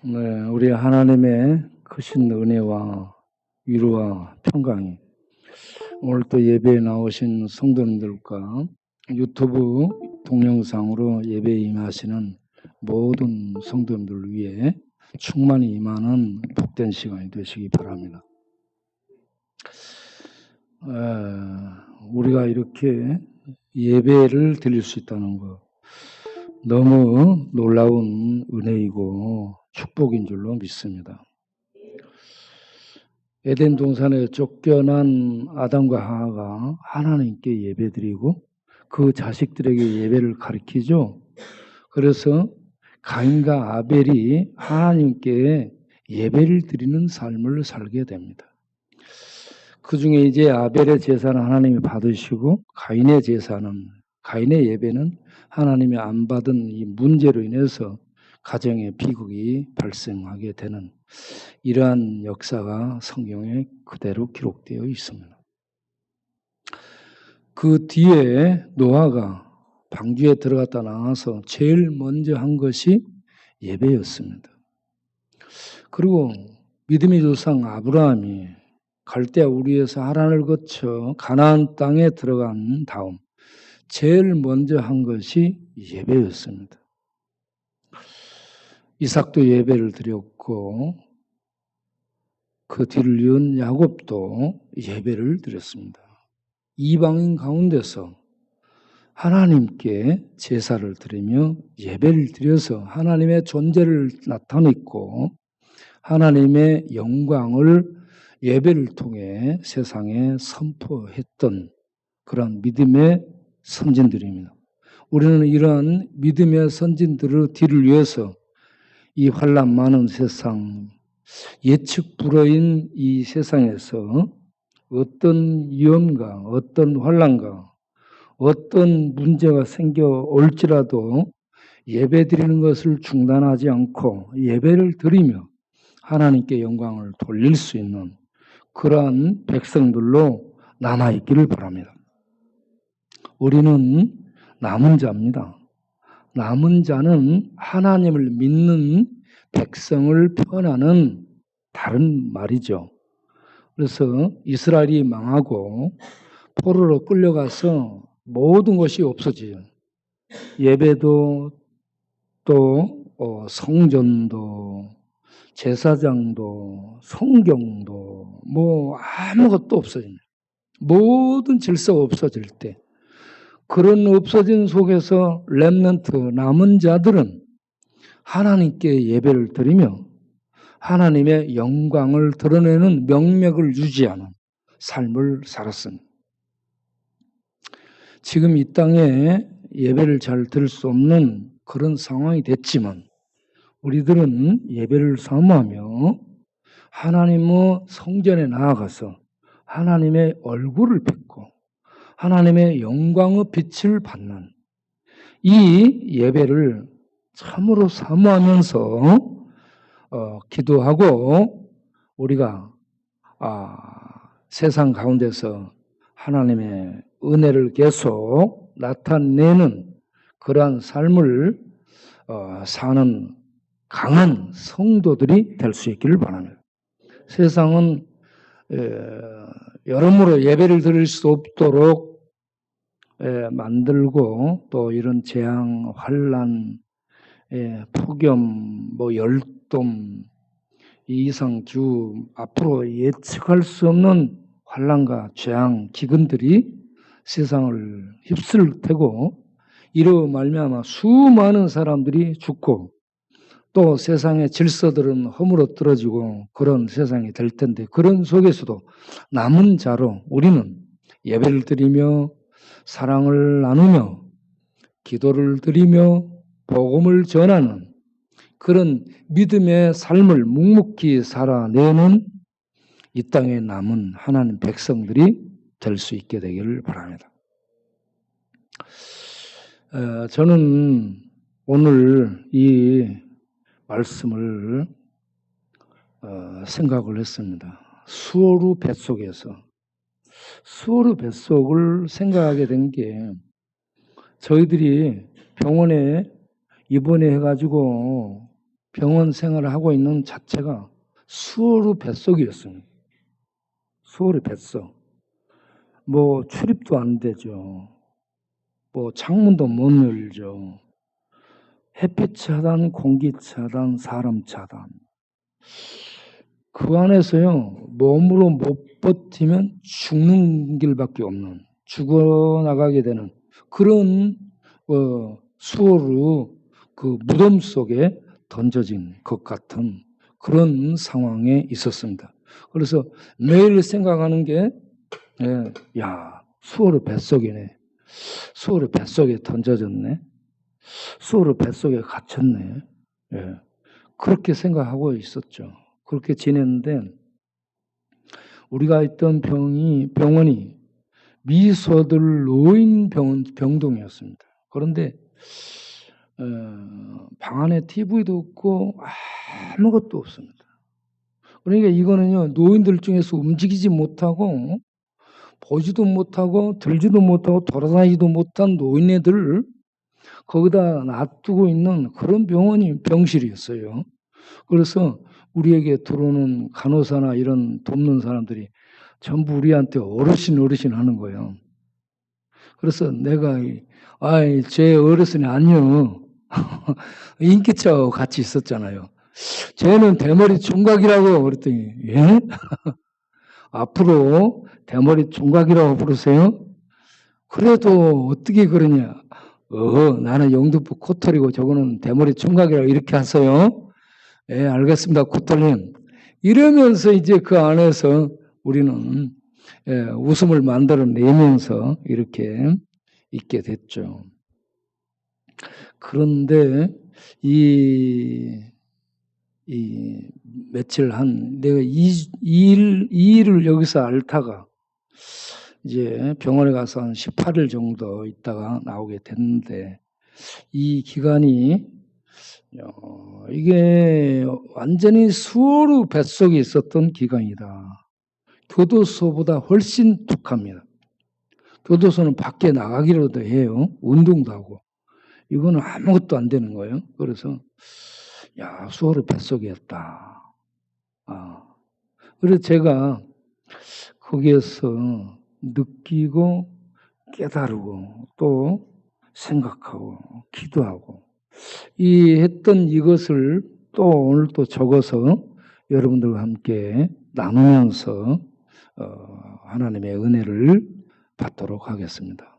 네, 우리 하나님의 크신 은혜와 위로와 평강이 오늘 또 예배에 나오신 성도님들과 유튜브 동영상으로 예배에 임하시는 모든 성도님들을 위해 충만히 임하는 복된 시간이 되시기 바랍니다. 우리가 이렇게 예배를 드릴 수 있다는 것 너무 놀라운 은혜이고 축복인 줄로 믿습니다. 에덴 동산에 쫓겨난 아담과 하와가 하나님께 예배드리고 그 자식들에게 예배를 가르치죠. 그래서 가인과 아벨이 하나님께 예배를 드리는 삶을 살게 됩니다. 그 중에 이제 아벨의 제사는 하나님이 받으시고 가인의 예배는 하나님이 안 받은 이 문제로 인해서 가정의 비극이 발생하게 되는 이러한 역사가 성경에 그대로 기록되어 있습니다. 그 뒤에 노아가 방주에 들어갔다 나와서 제일 먼저 한 것이 예배였습니다. 그리고 믿음의 조상 아브라함이 갈대아 우르에서 하란을 거쳐 가나안 땅에 들어간 다음 제일 먼저 한 것이 예배였습니다. 이삭도 예배를 드렸고 그 뒤를 이은 야곱도 예배를 드렸습니다. 이방인 가운데서 하나님께 제사를 드리며 예배를 드려서 하나님의 존재를 나타냈고 하나님의 영광을 예배를 통해 세상에 선포했던 그런 믿음의 선진들입니다. 우리는 이러한 믿음의 선진들의 뒤를 위해서 이 환난 많은 세상, 예측 불허인 이 세상에서 어떤 위험과 어떤 환난과 어떤 문제가 생겨올지라도 예배 드리는 것을 중단하지 않고 예배를 드리며 하나님께 영광을 돌릴 수 있는 그러한 백성들로 남아있기를 바랍니다. 우리는 남은 자입니다. 남은 자는 하나님을 믿는 백성을 표현하는 다른 말이죠. 그래서 이스라엘이 망하고 포로로 끌려가서 모든 것이 없어지죠. 예배도 또 성전도 제사장도 성경도 뭐 아무것도 없어집니다. 모든 질서가 없어질 때 그런 없어진 속에서 렘넌트 남은 자들은 하나님께 예배를 드리며 하나님의 영광을 드러내는 명맥을 유지하는 삶을 살았습니다. 지금 이 땅에 예배를 잘 드릴 수 없는 그런 상황이 됐지만 우리들은 예배를 사모하며 하나님의 성전에 나아가서 하나님의 얼굴을 뵙고 하나님의 영광의 빛을 받는 이 예배를 참으로 사모하면서 기도하고 우리가 세상 가운데서 하나님의 은혜를 계속 나타내는 그러한 삶을 사는 강한 성도들이 될 수 있기를 바랍니다. 세상은 여러모로 예배를 드릴 수 없도록 만들고 또 이런 재앙, 환난, 폭염, 열돔, 이상주 앞으로 예측할 수 없는 환난과 재앙, 기근들이 세상을 휩쓸 테고 이로 말미암아 수많은 사람들이 죽고 또 세상의 질서들은 허물어떨어지고 그런 세상이 될 텐데 그런 속에서도 남은 자로 우리는 예배를 드리며 사랑을 나누며 기도를 드리며 복음을 전하는 그런 믿음의 삶을 묵묵히 살아내는 이 땅에 남은 하나님 백성들이 될 수 있게 되기를 바랍니다. 저는 오늘 이 말씀을 생각을 했습니다. 수오르 뱃속에서 수오르 뱃속을 생각하게 된 게 저희들이 병원에 입원해 가지고 병원 생활을 하고 있는 자체가 수어루 뱃속이었습니다. 수어루 뱃속. 뭐 출입도 안 되죠. 뭐 창문도 못 열죠. 햇빛 차단, 공기 차단, 사람 차단. 그 안에서요, 몸으로 못 버티면 죽는 길밖에 없는, 죽어나가게 되는 그런 수어로 그 무덤 속에 던져진 것 같은 그런 상황에 있었습니다. 그래서 매일 생각하는 게, 야, 수어로 뱃속이네. 수어로 뱃속에 던져졌네. 수어로 뱃속에 갇혔네. 예. 그렇게 생각하고 있었죠. 그렇게 지냈는데 우리가 있던 병원이 미소들 노인 병동이었습니다. 그런데 방 안에 TV도 없고 아무것도 없습니다. 그러니까 이거는요, 노인들 중에서 움직이지 못하고 보지도 못하고 들지도 못하고 돌아다니지도 못한 노인네들 거기다 놔두고 있는 그런 병실이었어요. 그래서 우리에게 들어오는 간호사나 이런 돕는 사람들이 전부 우리한테 어르신 하는 거예요. 그래서 내가 제 어르신이 아니요. 인기차하고 같이 있었잖아요. 쟤는 대머리 총각이라고 그랬더니 예? 앞으로 대머리 총각이라고 부르세요? 그래도 어떻게 그러냐? 나는 영등포 코털이고 저거는 대머리 총각이라고 이렇게 하세요. 예, 알겠습니다. 코털님. 이러면서 이제 그 안에서 우리는 웃음을 만들어내면서 이렇게 있게 됐죠. 그런데 이 며칠 내가 이 일을 여기서 앓다가 이제 병원에 가서 한 18일 정도 있다가 나오게 됐는데 이 기간이 이게 완전히 수어로 뱃속에 있었던 기간이다. 교도소보다 훨씬 독합니다. 교도소는 밖에 나가기라도 해요. 운동도 하고. 이거는 아무것도 안 되는 거예요. 그래서 수어로 뱃속이었다. 그래서 제가 거기에서 느끼고 깨달고 또 생각하고 기도하고 했던 이것을 또 오늘 또 적어서 여러분들과 함께 나누면서 하나님의 은혜를 받도록 하겠습니다.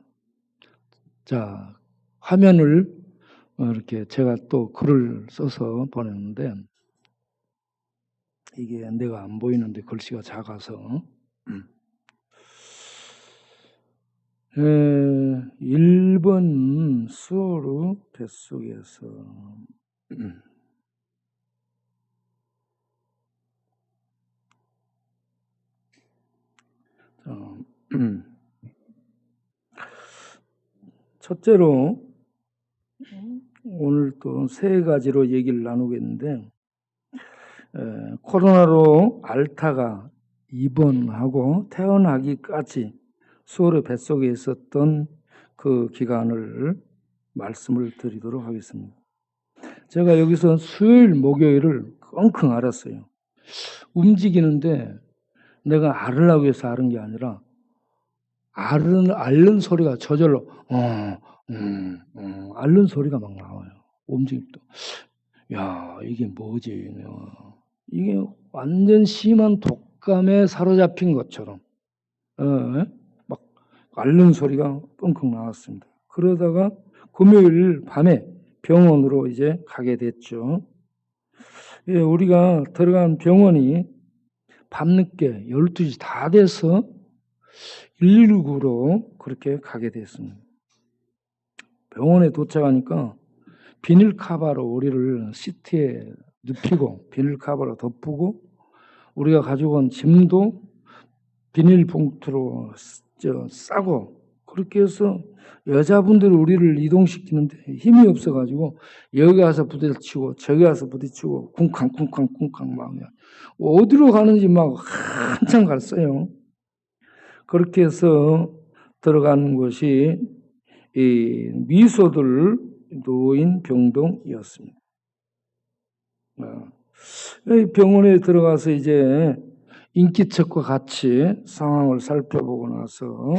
자, 화면을 이렇게 제가 또 글을 써서 보냈는데 이게 내가 안 보이는데 글씨가 작아서 1번 수어로 뱃속에서 첫째로 오늘 또 세 가지로 얘기를 나누겠는데 코로나로 앓다가 입원하고 퇴원하기까지 수어로 뱃속에 있었던 그 기간을 말씀을 드리도록 하겠습니다. 제가 여기서 수요일, 목요일을 끙끙 앓았어요. 움직이는데 내가 앓으려고 해서 앓은 게 아니라 앓는 소리가 저절로 앓는 소리가 막 나와요. 움직임도. 이게 뭐지? 이게 완전 심한 독감에 사로잡힌 것처럼 막 앓는 소리가 끙끙 나왔습니다. 그러다가 금요일 밤에 병원으로 이제 가게 됐죠. 우리가 들어간 병원이 밤늦게 12시 다 돼서 119로 그렇게 가게 됐습니다. 병원에 도착하니까 비닐 카바로 우리를 시트에 눕히고 비닐 카바로 덮고 우리가 가지고 온 짐도 비닐 봉투로 싸고 그렇게 해서 여자분들이 우리를 이동시키는데 힘이 없어가지고 여기 가서 부딪히고 저기 가서 부딪히고 쿵쾅쿵쾅쿵쾅 막 어디로 가는지 막 한참 갔어요. 그렇게 해서 들어가는 곳이 이 미소들 노인 병동이었습니다. 병원에 들어가서 이제 인기척과 같이 상황을 살펴보고 나서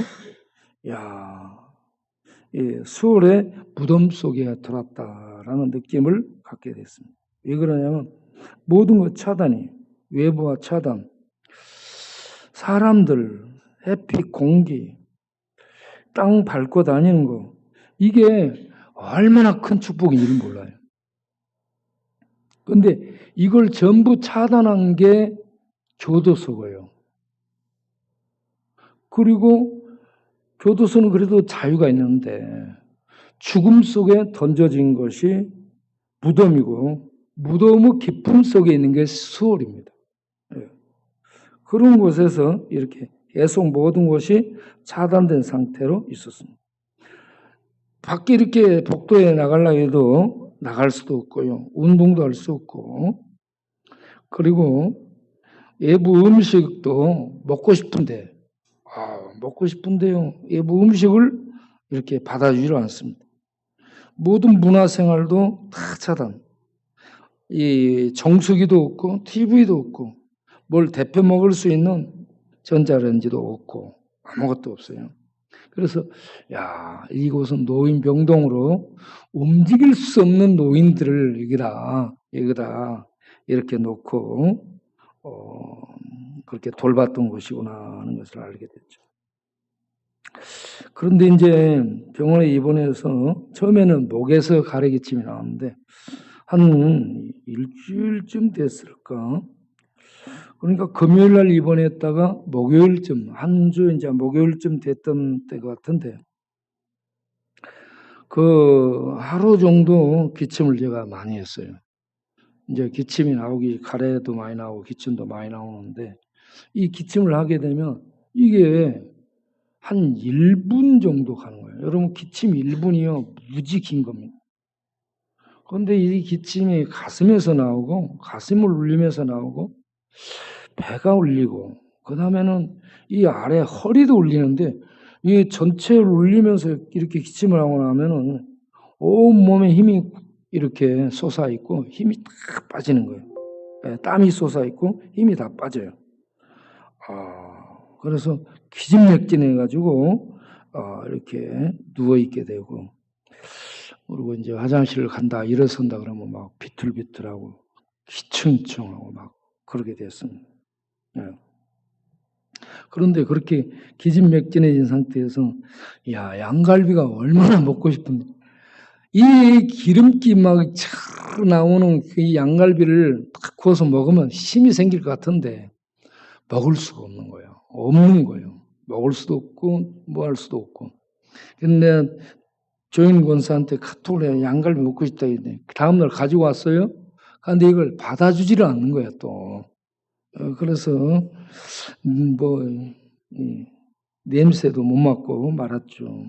수월의 무덤 속에 들어왔다라는 느낌을 갖게 됐습니다. 왜 그러냐면 모든 것 차단이, 외부와 차단, 사람들, 햇빛, 공기, 땅 밟고 다니는 거, 이게 얼마나 큰 축복인지는 몰라요. 근데 이걸 전부 차단한 게 교도소고요. 그리고 교도소는 그래도 자유가 있는데 죽음 속에 던져진 것이 무덤이고 무덤의 깊음 속에 있는 게 수월입니다. 그런 곳에서 이렇게 계속 모든 것이 차단된 상태로 있었습니다. 밖에 이렇게 복도에 나가려고 해도 나갈 수도 없고요. 운동도 할 수 없고, 그리고 외부 음식도 먹고 싶은데 먹고 싶은데요. 외부 음식을 이렇게 받아주지 않습니다. 모든 문화생활도 다 차단. 이 정수기도 없고 TV도 없고 뭘 데펴 먹을 수 있는 전자레인지도 없고 아무것도 없어요. 그래서 이곳은 노인 병동으로 움직일 수 없는 노인들을 여기다 이렇게 놓고 그렇게 돌봤던 곳이구나 하는 것을 알게 됐죠. 그런데 이제 병원에 입원해서 처음에는 목에서 가래기침이 나왔는데 한 일주일쯤 됐을까? 그러니까 금요일 날 입원했다가 목요일쯤, 한 주 이제 목요일쯤 됐던 때 같은데 그 하루 정도 기침을 제가 많이 했어요. 이제 기침이 나오기, 가래도 많이 나오고 기침도 많이 나오는데 이 기침을 하게 되면 이게 한 1분 정도 가는 거예요. 여러분 기침 1분이요 무지 긴 겁니다. 그런데 이 기침이 가슴에서 나오고 가슴을 울리면서 나오고 배가 울리고 그 다음에는 이 아래 허리도 울리는데 이 전체를 울리면서 이렇게 기침을 하고 나면은 온 몸에 힘이 이렇게 솟아있고 힘이 다 빠지는 거예요. 땀이 솟아있고 힘이 다 빠져요. 그래서 기진맥진해가지고 이렇게 누워있게 되고 그리고 이제 화장실을 간다 일어선다 그러면 막 비틀비틀하고 기층층하고 막 그러게 됐습니다. 그런데 그렇게 기진맥진해진 상태에서 양갈비가 얼마나 먹고 싶은데 이 기름기 막 촤르 나오는 이 양갈비를 딱 구워서 먹으면 힘이 생길 것 같은데 먹을 수가 없는 거예요. 없는 거예요. 먹을 수도 없고 뭐 할 수도 없고. 근데 조인 권사한테 카톡을 해요. 양갈비 먹고 싶다 했는데 다음날 가지고 왔어요. 그런데 이걸 받아주지를 않는 거예요 또. 그래서 냄새도 못 맡고 말았죠.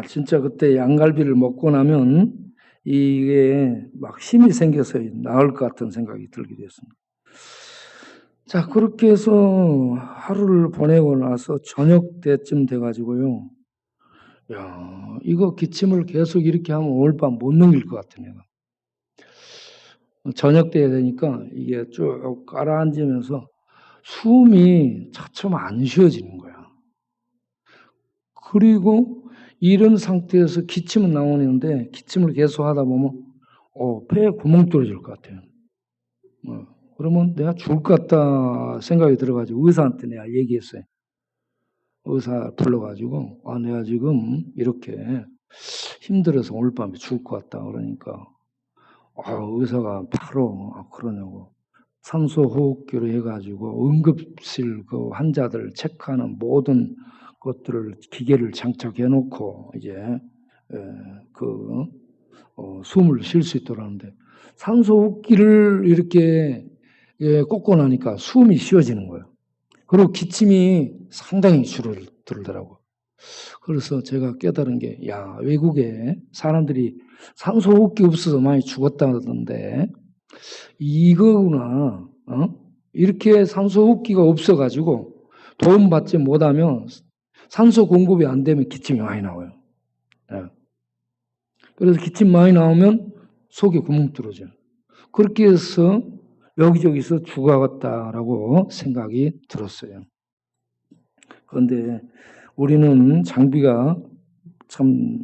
진짜 그때 양갈비를 먹고 나면 이게 막 힘이 생겨서 나을 것 같은 생각이 들게 됐습니다. 자, 그렇게 해서 하루를 보내고 나서 저녁 때쯤 돼가지고요. 이거 기침을 계속 이렇게 하면 오늘 밤 못 넘길 것 같아, 내가. 저녁 때 되니까 이게 쭉 가라앉으면서 숨이 차츰 안 쉬어지는 거야. 그리고 이런 상태에서 기침은 나오는데 기침을 계속 하다 보면 폐에 구멍 뚫어질 것 같아요. 그러면 내가 죽을 것 같다 생각이 들어가지고 의사한테 내가 얘기했어요. 의사 불러가지고 내가 지금 이렇게 힘들어서 오늘 밤에 죽을 것 같다 그러니까 의사가 바로 그러냐고 산소호흡기로 해가지고 응급실 그 환자들 체크하는 모든 것들을 기계를 장착해 놓고 이제 숨을 쉴 수 있도록 하는데 산소호흡기를 이렇게 꽂고 나니까 숨이 쉬어지는 거예요. 그리고 기침이 상당히 줄어들더라고요. 그래서 제가 깨달은 게 외국에 사람들이 산소호흡기 없어서 많이 죽었다던데 이거구나. 이렇게 산소호흡기가 없어가지고 도움받지 못하면 산소 공급이 안 되면 기침이 많이 나와요. 그래서 기침 많이 나오면 속에 구멍 뚫어져요. 그렇게 해서 여기저기서 죽어갔다라고 생각이 들었어요. 그런데 우리는 장비가 참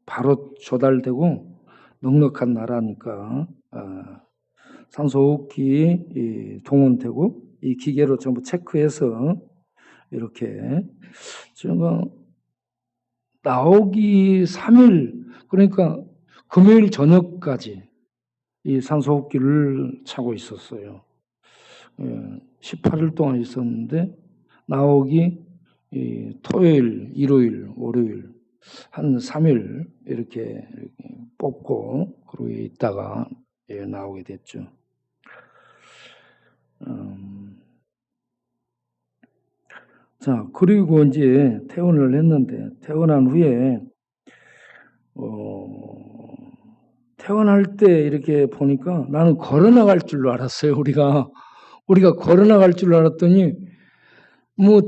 바로 조달되고 넉넉한 나라니까 산소호흡기 동원되고 이 기계로 전부 체크해서 이렇게 제가 나오기 3일 그러니까 금요일 저녁까지 이 산소호흡기를 차고 있었어요. 18일 동안 있었는데 나오기 토요일, 일요일, 월요일 한 3일 이렇게 뽑고 그러고 있다가 나오게 됐죠. 자, 그리고 이제 퇴원을 했는데 퇴원한 후에 퇴원할 때 이렇게 보니까 나는 걸어 나갈 줄로 알았어요. 우리가 걸어 나갈 줄 알았더니 뭐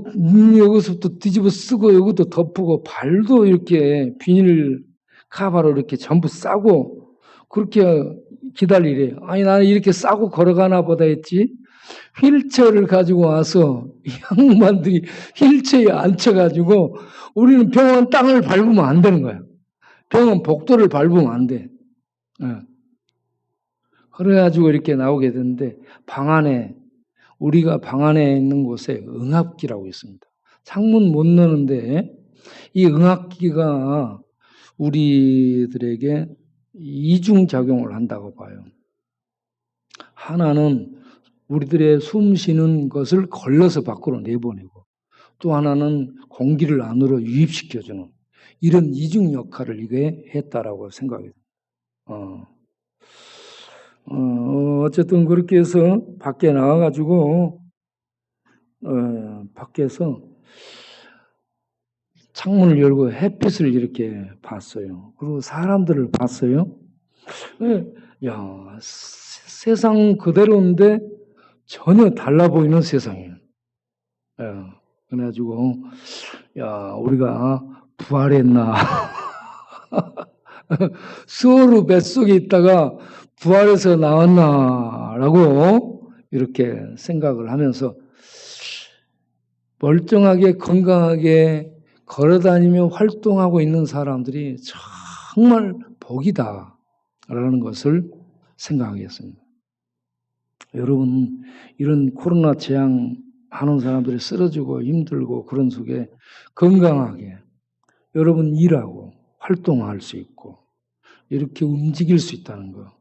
여기서부터 뒤집어 쓰고 여기도 덮고 발도 이렇게 비닐 카바로 이렇게 전부 싸고 그렇게 기다리래. 아니 나는 이렇게 싸고 걸어가나 보다 했지. 휠체어를 가지고 와서 양반들이 휠체어에 앉혀가지고 우리는 병원 땅을 밟으면 안 되는 거야. 병원 복도를 밟으면 안 돼. 그래가지고 이렇게 나오게 됐는데 우리가 방 안에 있는 곳에 응압기라고 있습니다. 창문 못 여는데 이 응압기가 우리들에게 이중작용을 한다고 봐요. 하나는 우리들의 숨 쉬는 것을 걸러서 밖으로 내보내고 또 하나는 공기를 안으로 유입시켜주는 이런 이중 역할을 이게 했다라고 생각이 됩니다. 어쨌든 그렇게 해서 밖에 나와가지고 밖에서 창문을 열고 햇빛을 이렇게 봤어요. 그리고 사람들을 봤어요. 야, 세상 그대로인데 전혀 달라 보이는 세상이에요. 그래가지고 야, 우리가 부활했나? 수어로 뱃속에 있다가 부활해서 나왔나라고 이렇게 생각을 하면서 멀쩡하게 건강하게 걸어다니며 활동하고 있는 사람들이 정말 복이다라는 것을 생각하겠습니다. 여러분 이런 코로나 재앙 많은 사람들이 쓰러지고 힘들고 그런 속에 건강하게 여러분 일하고 활동할 수 있고 이렇게 움직일 수 있다는 거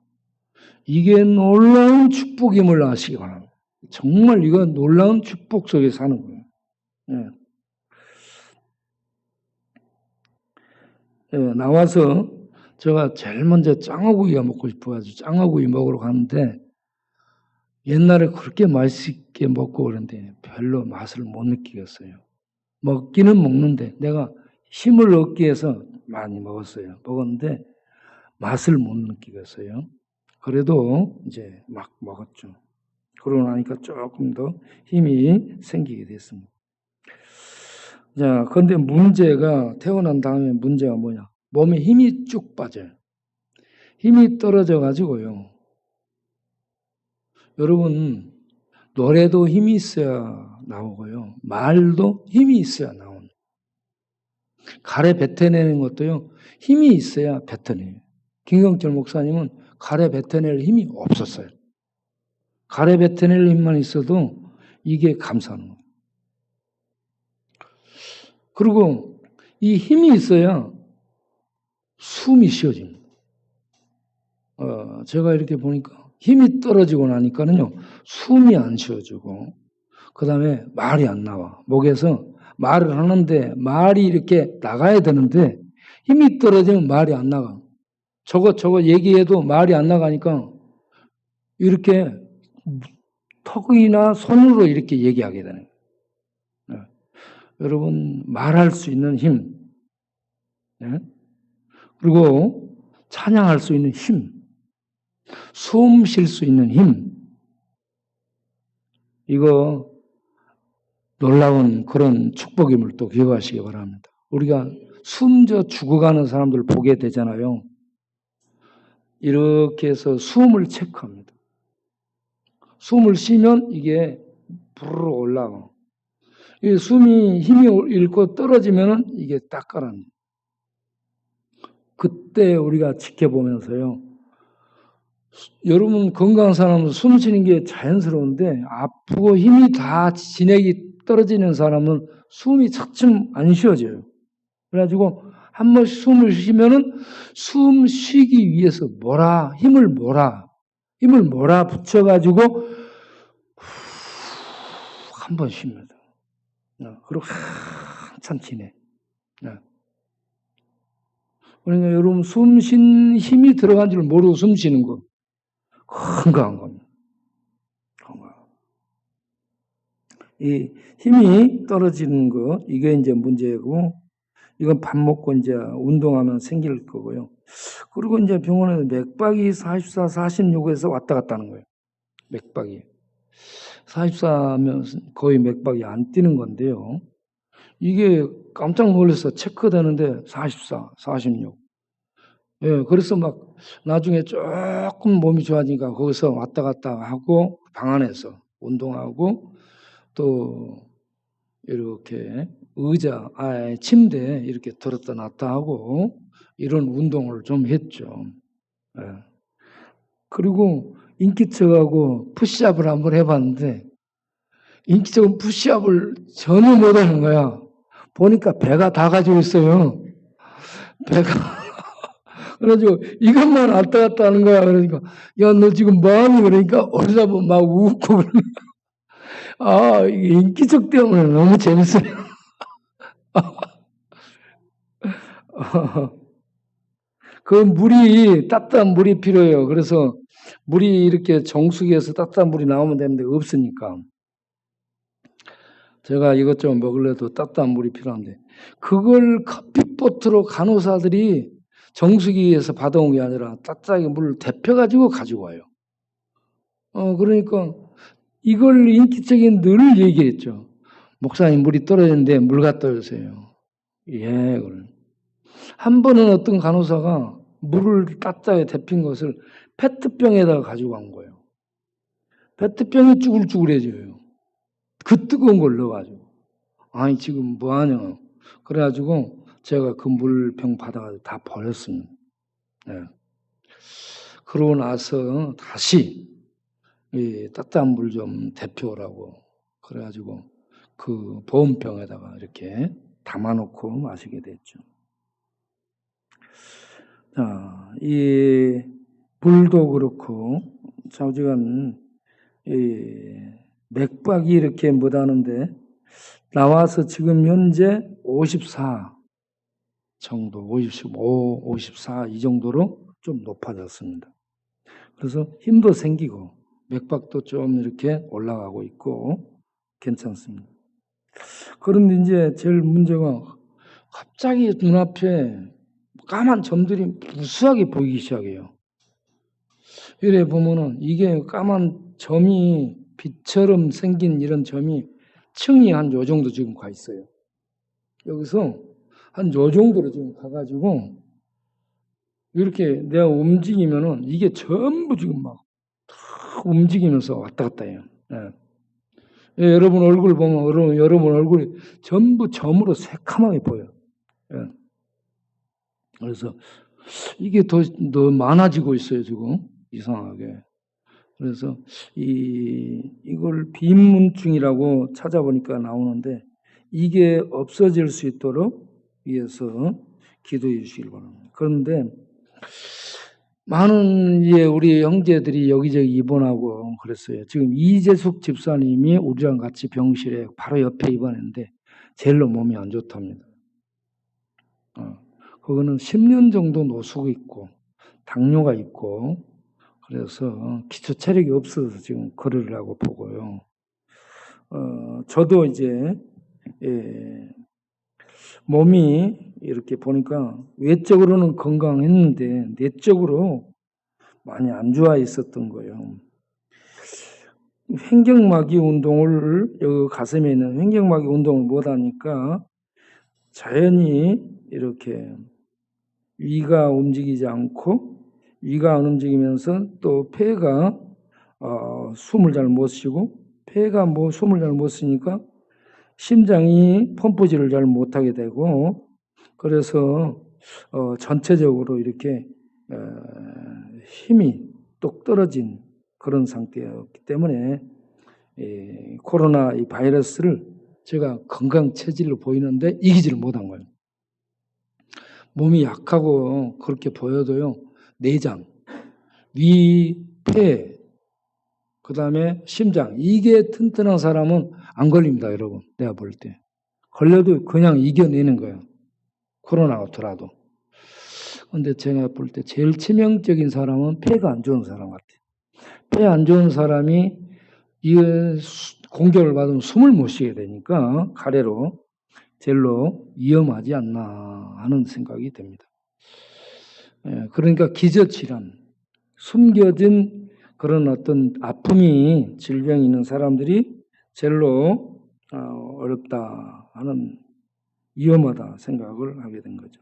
이게 놀라운 축복임을 아시기 바랍니다. 정말 이건 놀라운 축복 속에 사는 거예요. 나와서 제가 제일 먼저 짱어구이가 먹고 싶어가지고 짱어구이 먹으러 갔는데 옛날에 그렇게 맛있게 먹고 그런데 별로 맛을 못 느끼겠어요. 먹기는 먹는데 내가 힘을 얻기 위해서 많이 먹었는데 맛을 못 느끼겠어요. 그래도 이제 막 먹었죠. 그러고 나니까 조금 더 힘이 생기게 됐습니다. 자, 그런데 문제가 태어난 다음에 문제가 뭐냐? 몸에 힘이 쭉 빠져요. 힘이 떨어져 가지고요. 여러분 노래도 힘이 있어야 나오고요. 말도 힘이 있어야 나옵니다. 가래 뱉어내는 것도요. 힘이 있어야 뱉어내요. 김경철 목사님은 가래 뱉어낼 힘이 없었어요. 가래 뱉어낼 힘만 있어도 이게 감사하는 거예요. 그리고 이 힘이 있어야 숨이 쉬어집니다. 제가 이렇게 보니까 힘이 떨어지고 나니까는요, 숨이 안 쉬어지고, 그 다음에 말이 안 나와. 목에서 말을 하는데 말이 이렇게 나가야 되는데 힘이 떨어지면 말이 안 나가. 저거 얘기해도 말이 안 나가니까 이렇게 턱이나 손으로 이렇게 얘기하게 되는 거예요. 여러분 말할 수 있는 힘, 그리고 찬양할 수 있는 힘, 숨 쉴 수 있는 힘, 이거 놀라운 그런 축복임을 또 기억하시기 바랍니다. 우리가 숨져 죽어가는 사람들 보게 되잖아요. 이렇게 해서 숨을 체크합니다. 숨을 쉬면 이게 부르르 올라가. 숨이 힘이 잃고 떨어지면은 이게 딱 가라앉아요. 그때 우리가 지켜보면서요. 여러분 건강한 사람은 숨 쉬는 게 자연스러운데 아프고 힘이 다 진액이 떨어지는 사람은 숨이 차츰 안 쉬어져요. 그래가지고 한 번씩 숨을 쉬면은 숨 쉬기 위해서 힘을 붙여가지고 한 번 쉽니다. 그리고 한참 지내. 그러니까 여러분 숨 쉰 힘이 들어간 줄 모르고 숨 쉬는 거 건강한 겁니다. 이 힘이 떨어지는 거 이게 이제 문제고 이건 밥 먹고 이제 운동하면 생길 거고요. 그리고 이제 병원에 맥박이 44, 46에서 왔다 갔다 하는 거예요. 맥박이 44하면 거의 맥박이 안 뛰는 건데요. 이게 깜짝 놀라서 체크되는데 44, 46. 예, 그래서 막 나중에 조금 몸이 좋아지니까 거기서 왔다 갔다 하고 방 안에서 운동하고 또 이렇게 침대에 이렇게 들었다 놨다 하고 이런 운동을 좀 했죠. 예. 그리고 인기척하고 푸시업을 한번 해봤는데 인기척은 푸시업을 전혀 못하는 거야. 보니까 배가 다 가지고 있어요. 배가. 그래가지고 이것만 왔다 갔다 하는 거야. 그러니까 야 너 지금 뭐하니? 그러니까 어디다 보면 막 웃고 이게 인기척 때문에 너무 재밌어요. 따뜻한 물이 필요해요. 그래서 물이 이렇게 정수기에서 따뜻한 물이 나오면 되는데 없으니까 제가 이것저것 먹으려도 따뜻한 물이 필요한데 그걸 커피포트로 간호사들이 정수기에서 받아온 게 아니라 따뜻하게 물을 데펴가지고 가지고 와요. 그러니까 이걸 인기척이 늘 얘기했죠. 목사님 물이 떨어졌는데 물 갖다 주세요. 예, 한 번은 어떤 간호사가 물을 따뜻하게 데핀 것을 페트병에다가 가지고 간 거예요. 페트병이 쭈글쭈글해져요. 그 뜨거운 걸 넣어가지고. 아니 지금 뭐하냐. 그래가지고 제가 그 물병 받아가지고 다 버렸습니다. 네. 그러고 나서 다시 따뜻한 물 좀 데펴오라고 그래가지고 그 보온병에다가 이렇게 담아놓고 마시게 됐죠. 자, 이 물도 그렇고 좌우지간 맥박이 이렇게 못하는데 나와서 지금 현재 54 정도, 55, 54 이 정도로 좀 높아졌습니다. 그래서 힘도 생기고 맥박도 좀 이렇게 올라가고 있고 괜찮습니다. 그런데 이제 제일 문제가 갑자기 눈앞에 까만 점들이 무수하게 보이기 시작해요. 이래 보면은 이게 까만 점이 빛처럼 생긴 이런 점이 층이 한 요 정도 지금 가 있어요. 여기서 한 요 정도로 지금 가가지고 이렇게 내가 움직이면은 이게 전부 지금 막 움직이면서 왔다 갔다 해요. 예. 예, 여러분 얼굴 보면 여러분 얼굴이 전부 점으로 새카맣게 보여요. 예. 그래서 이게 더 많아지고 있어요, 지금. 이상하게. 그래서 이걸 빈문증이라고 찾아보니까 나오는데 이게 없어질 수 있도록 위해서 기도해 주시길 바랍니다. 그런데 많은 우리 형제들이 여기저기 입원하고 그랬어요. 지금 이재숙 집사님이 우리랑 같이 병실에 바로 옆에 입원했는데 제일로 몸이 안 좋답니다. 그거는 10년 정도 노숙이 있고 당뇨가 있고 그래서 기초 체력이 없어서 지금 걸으려고 보고요. 저도 이제 몸이 이렇게 보니까 외적으로는 건강했는데 내적으로 많이 안 좋아 있었던 거예요. 횡격막이 운동을 여기 가슴에 있는 횡격막이 운동을 못하니까 자연히 이렇게 위가 움직이지 않고 위가 안 움직이면서 또 폐가 숨을 잘 못 쉬고, 폐가 숨을 잘 못 쉬니까 심장이 펌프질을 잘 못하게 되고, 그래서 전체적으로 이렇게 힘이 뚝 떨어진 그런 상태였기 때문에 코로나 이 바이러스를 제가 건강 체질로 보이는데 이기지를 못한 거예요. 몸이 약하고 그렇게 보여도요, 내장, 위, 폐, 그 다음에 심장, 이게 튼튼한 사람은 안 걸립니다, 여러분. 내가 볼 때. 걸려도 그냥 이겨내는 거예요. 코로나가 더라도. 근데 제가 볼 때 제일 치명적인 사람은 폐가 안 좋은 사람 같아요. 폐 안 좋은 사람이 이 공격을 받으면 숨을 못 쉬게 되니까 가래로 제일로 위험하지 않나 하는 생각이 듭니다. 그러니까 기저질환, 숨겨진 그런 어떤 아픔이, 질병이 있는 사람들이 제일로 어렵다 하는, 위험하다 생각을 하게 된 거죠.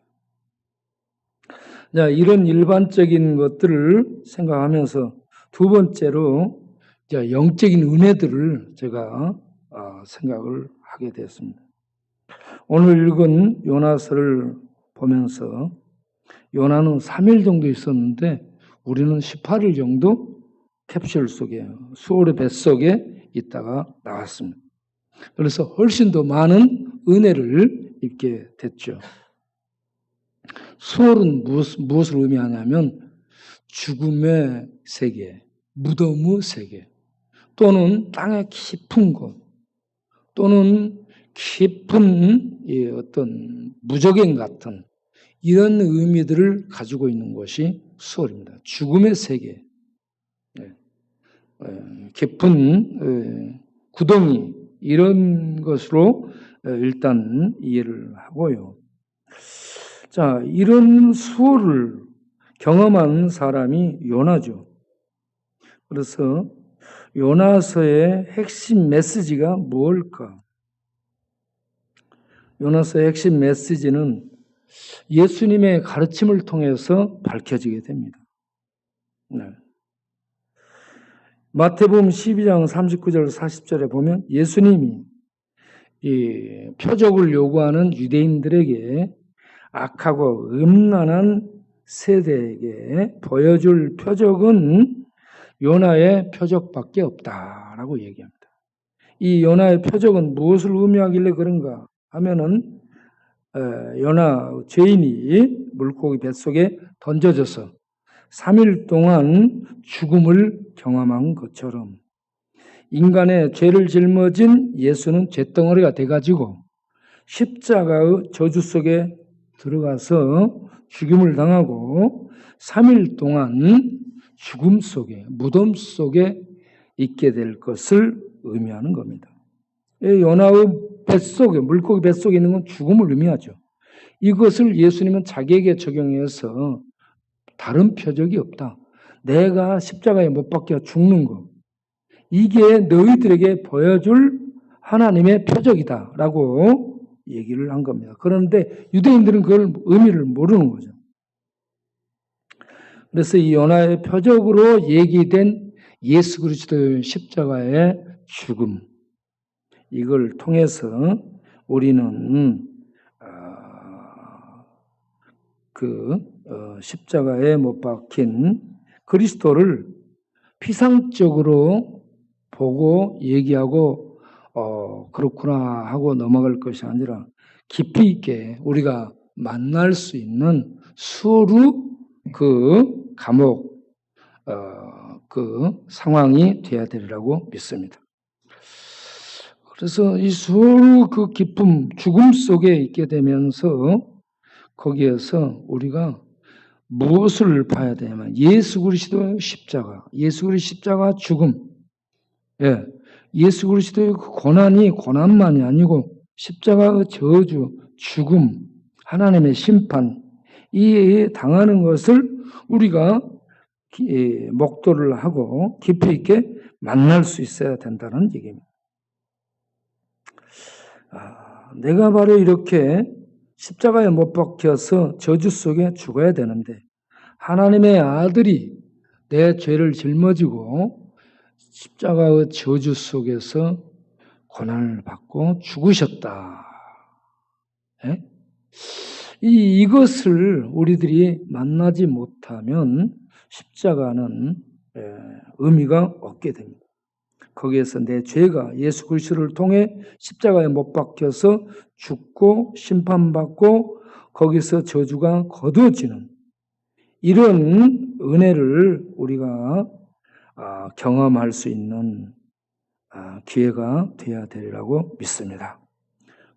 자, 이런 일반적인 것들을 생각하면서 두 번째로 영적인 은혜들을 제가 생각을 하게 되었습니다. 오늘 읽은 요나서를 보면서 요나는 3일 정도 있었는데 우리는 18일 정도 캡슐 속에, 수월의 뱃속에 있다가 나왔습니다. 그래서 훨씬 더 많은 은혜를 입게 됐죠. 수월은 무엇을 의미하냐면 죽음의 세계, 무덤의 세계, 또는 땅의 깊은 곳, 또는 깊은 어떤 무적행 같은 이런 의미들을 가지고 있는 것이 수월입니다. 죽음의 세계, 깊은 구덩이, 이런 것으로 일단 이해를 하고요. 자, 이런 수월을 경험한 사람이 요나죠. 그래서 요나서의 핵심 메시지가 뭘까? 요나서의 핵심 메시지는 예수님의 가르침을 통해서 밝혀지게 됩니다. 네. 마태복음 12장 39절 40절에 보면 예수님이 이 표적을 요구하는 유대인들에게 악하고 음란한 세대에게 보여줄 표적은 요나의 표적밖에 없다라고 얘기합니다. 이 요나의 표적은 무엇을 의미하길래 그런가 하면은 요나 죄인이 물고기 뱃속에 던져져서 3일 동안 죽음을 경험한 것처럼 인간의 죄를 짊어진 예수는 잿덩어리가 돼가지고 십자가의 저주 속에 들어가서 죽임을 당하고 3일 동안 죽음 속에, 무덤 속에 있게 될 것을 의미하는 겁니다. 요나의 뱃속에, 물고기 뱃속에 있는 건 죽음을 의미하죠. 이것을 예수님은 자기에게 적용해서 다른 표적이 없다. 내가 십자가에 못 박혀 죽는 것, 이게 너희들에게 보여줄 하나님의 표적이다라고 얘기를 한 겁니다. 그런데 유대인들은 그걸 의미를 모르는 거죠. 그래서 이 요나의 표적으로 얘기된 예수 그리스도의 십자가의 죽음, 이걸 통해서 우리는 십자가에 못 박힌 그리스도를 피상적으로 보고 얘기하고 그렇구나 하고 넘어갈 것이 아니라 깊이 있게 우리가 만날 수 있는 수로 그 감옥 그 상황이 돼야 되리라고 믿습니다. 그래서 이 수로 그 깊음, 죽음 속에 있게 되면서 거기에서 우리가 무엇을 봐야 되냐면 예수 그리스도의 십자가, 예수 그리스도의 십자가 죽음, 예수 그리스도의 그 고난이 고난만이 아니고 십자가의 저주, 죽음, 하나님의 심판, 이 당하는 것을 우리가 목도를 하고 깊이 있게 만날 수 있어야 된다는 얘기입니다. 내가 바로 이렇게 십자가에 못 박혀서 저주 속에 죽어야 되는데 하나님의 아들이 내 죄를 жил머지고 십자가의 저주 속에서 고난을 받고 죽으셨다. 예? 이것을 우리들이 만나지 못하면 십자가는 의미가 없게 됩니다. 거기에서 내 죄가 예수 그리스도를 통해 십자가에 못 박혀서 죽고 심판받고 거기서 저주가 거두어지는 이런 은혜를 우리가 경험할 수 있는 기회가 되어야 되리라고 믿습니다.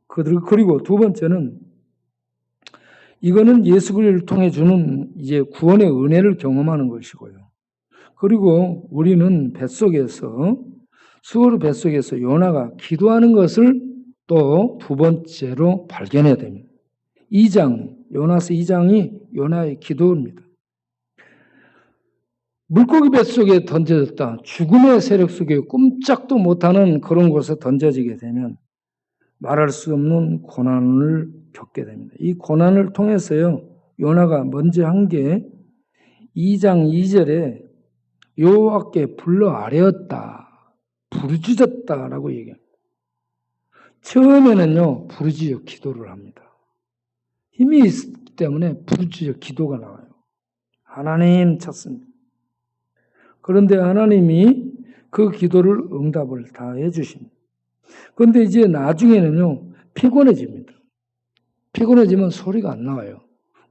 그리고 두 번째는 이거는 예수 그리스도를 통해 주는 이제 구원의 은혜를 경험하는 것이고요. 그리고 우리는 수고로 뱃속에서 요나가 기도하는 것을 또 두 번째로 발견해야 됩니다. 요나서 2장이 요나의 기도입니다. 물고기 뱃속에 던져졌다. 죽음의 세력 속에 꼼짝도 못하는 그런 곳에 던져지게 되면 말할 수 없는 고난을 겪게 됩니다. 이 고난을 통해서요, 요나가 먼저 한 게 2장 2절에 여호와께 불러 아뢰었다. 부르짖었다라고 얘기합니다. 처음에는요, 부르짖어 기도를 합니다. 힘이 있기 때문에 부르짖어 기도가 나와요. 하나님 찾습니다. 그런데 하나님이 그 기도를 응답을 다 해주십니다. 그런데 이제 나중에는요, 피곤해집니다. 피곤해지면 소리가 안 나와요.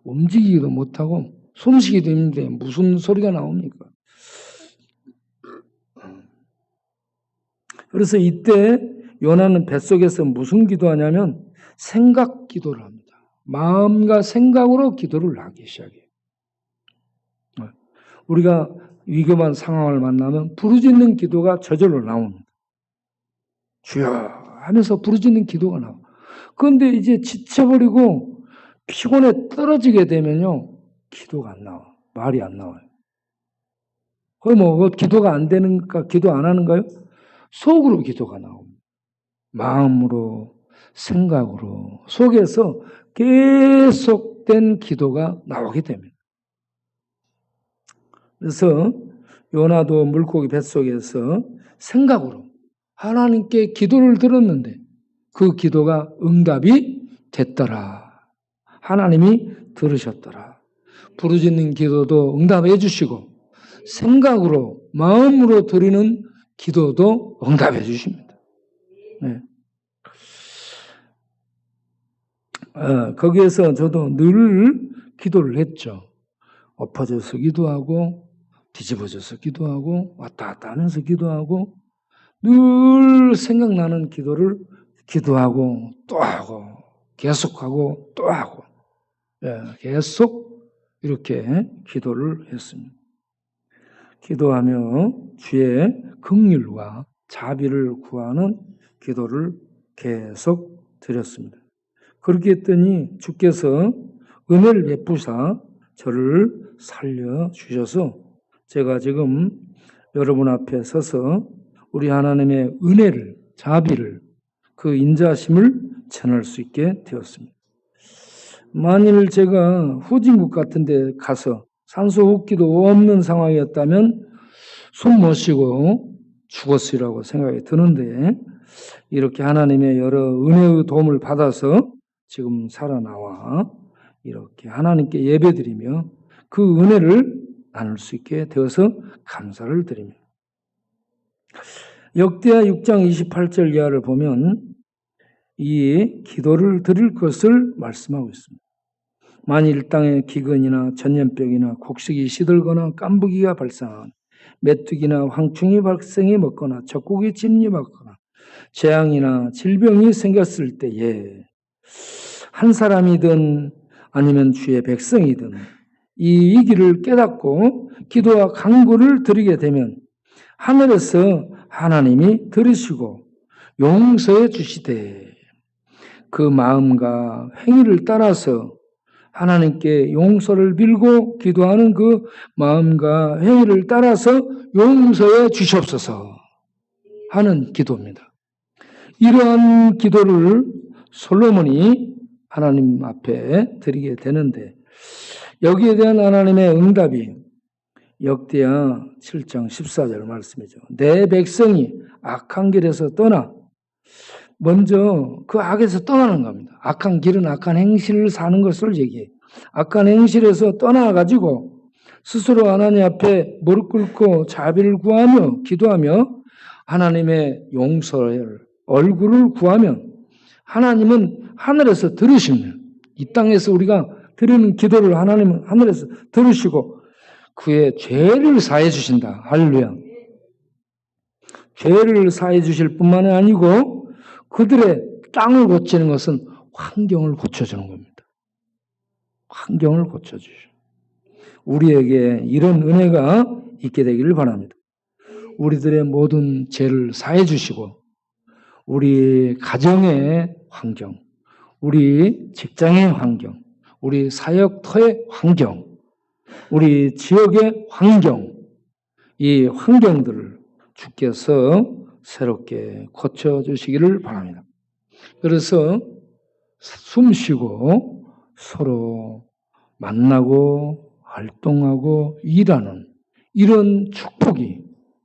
움직이기도 못하고 숨쉬기도 힘든데 무슨 소리가 나옵니까? 그래서 이때 요나는 뱃속에서 무슨 기도하냐면 생각 기도를 합니다. 마음과 생각으로 기도를 하기 시작해요. 우리가 위급한 상황을 만나면 부르짖는 기도가 저절로 나옵니다. 주여 하면서 부르짖는 기도가 나와. 그런데 이제 지쳐버리고 피곤에 떨어지게 되면요, 기도가 안 나와. 말이 안 나와요. 거의 기도가 안 되는가, 기도 안 하는가요? 속으로 기도가 나옵니다. 마음으로, 생각으로, 속에서 계속된 기도가 나오게 됩니다. 그래서 요나도 물고기 뱃속에서 생각으로 하나님께 기도를 들었는데 그 기도가 응답이 됐더라. 하나님이 들으셨더라. 부르짖는 기도도 응답해 주시고 생각으로, 마음으로 드리는 기도도 응답해 주십니다. 네. 거기에서 저도 늘 기도를 했죠. 엎어져서 기도하고 뒤집어져서 기도하고 왔다 갔다 하면서 기도하고 늘 생각나는 기도를 기도하고 또 하고 계속하고 또 하고 계속 이렇게 기도를 했습니다. 기도하며 주의 긍휼과 자비를 구하는 기도를 계속 드렸습니다. 그렇게 했더니 주께서 은혜를 베푸사 저를 살려주셔서 제가 지금 여러분 앞에 서서 우리 하나님의 은혜를, 자비를, 그 인자심을 전할 수 있게 되었습니다. 만일 제가 후진국 같은 데 가서 산소 호흡기도 없는 상황이었다면 숨 못 쉬고 죽었으리라고 생각이 드는데 이렇게 하나님의 여러 은혜의 도움을 받아서 지금 살아나와 이렇게 하나님께 예배드리며 그 은혜를 나눌 수 있게 되어서 감사를 드립니다. 역대하 6장 28절 이하를 보면 이 기도를 드릴 것을 말씀하고 있습니다. 만일 땅에 기근이나 전염병이나 곡식이 시들거나 깐부기가 발생하거나 메뚜기나 황충이 발생이 먹거나 적국이 침입하거나 재앙이나 질병이 생겼을 때에 한 사람이든 아니면 주의 백성이든 이 위기를 깨닫고 기도와 간구를 드리게 되면 하늘에서 하나님이 들으시고 용서해 주시되 그 마음과 행위를 따라서 하나님께 용서를 빌고 기도하는 그 마음과 행위를 따라서 용서해 주시옵소서 하는 기도입니다. 이러한 기도를 솔로몬이 하나님 앞에 드리게 되는데 여기에 대한 하나님의 응답이 역대하 7장 14절 말씀이죠. 내 백성이 악한 길에서 떠나, 먼저 그 악에서 떠나는 겁니다. 악한 길은 악한 행실을 사는 것을 얘기해요. 악한 행실에서 떠나가지고 스스로 하나님 앞에 무릎 꿇고 자비를 구하며 기도하며 하나님의 용서를 얼굴을 구하면 하나님은 하늘에서 들으십니다. 이 땅에서 우리가 드리는 기도를 하나님은 하늘에서 들으시고 그의 죄를 사해 주신다. 할렐루야. 죄를 사해 주실 뿐만이 아니고 그들의 땅을 고치는 것은 환경을 고쳐주는 겁니다. 환경을 고쳐주시오. 우리에게 이런 은혜가 있게 되기를 바랍니다. 우리들의 모든 죄를 사해 주시고 우리 가정의 환경, 우리 직장의 환경, 우리 사역터의 환경, 우리 지역의 환경, 이 환경들을 주께서 새롭게 고쳐주시기를 바랍니다. 그래서 숨쉬고 서로 만나고 활동하고 일하는 이런 축복이